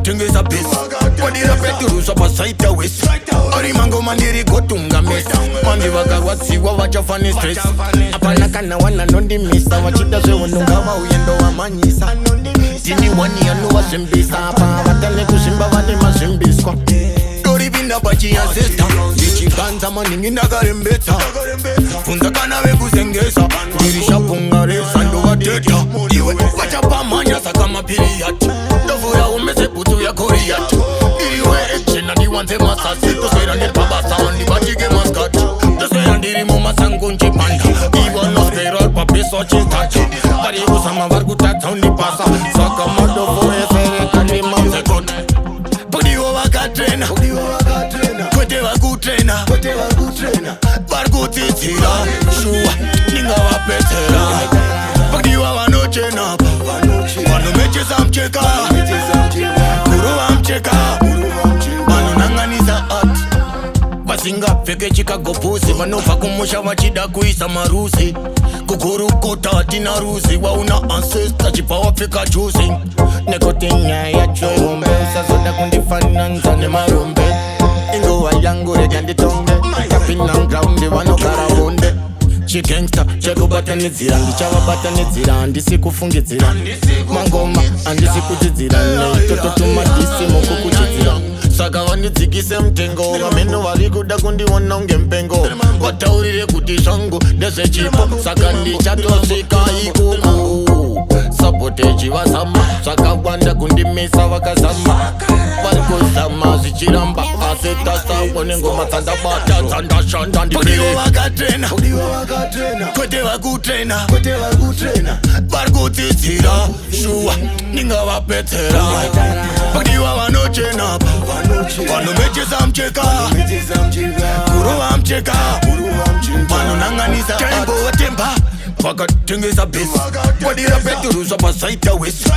Vakathengisa bhesi kodira peturusa pasaita west orimango mandiri gotunga mesa mandi vakarwadziwa vachafane stress apana kana wana nondimisa vachida zveunonga vauyendo wamanyisa tini wani yanovazvimbisa apa vatane kuzvimba vane mazvimbiswa doripinda pachiancesta ndichiganza maningi ndakarembetsa bvunza kana vekuzengesa ndirishapungaresa ndovateta iwe vachapamhanya saka mapiriyati ndovura umese bhutsu yakoriyati iriwe echena ndiwanze masasi toswera ndepabasa ndibatike maskati toswera ndiri mumasango njipanda ivo noswera pabeso chitata vari kusama vari kutatsa undipasa saka madovo esereka ndimamzekota podivo vakatrena kwete vakutrena vari kudzidzira shuwa ndingavapetsera podiva vanochenapa vanomechesa mcheka kurova mcheka vanonanganisa ati vasingapfeke chikagopusi vanobva kumusha vachida kuisa marusi kugurukota hatina ruzi wauna ancesta chibva wapfeka juzi nekuti nyaya chohombe usazoda kundifananza nemarombe ingova yangu rega nditonge tapinda graundi vanogara bonde chigangsta chekubatanidzira ndichavabataниdzira handisi kufungidzira mangoma handisi kudzidzira neitototumadhisi mukukuchidzira saka vandidzikise mutengo vameno vari kuda kundiona ngempengo vataurire kuti zvangu ndezvechipo saka ndichatosvika ikuku sapoteji vazama zvakawanda kundimisa vakazama vari kuzama zvichiramba asi tasangwa nengoma dzandabata dzandashanda ndipodivo vakatrena kwete vakutrena vari kudzidzira shuwa ndingavapetsera podiva vanochenapa vanomechesa mcheka kurova mcheka vanonanganisa chaimbovatemba vakathengisa bhesi kodira peturusa pasaita west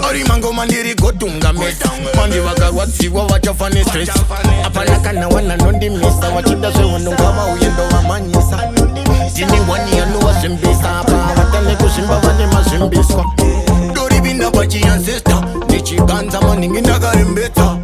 orimango mandiri gotunga mesa mandi vakarwadziwa vachafane stress apana kana wana nondimisa vachida zveunonga vauyendo vamanyisa tini wani yanovazvimbisa apa vatane kuzvimba vane mazvimbiswa doripinda pachiancesta ndichiganza maningi ndakarembetsa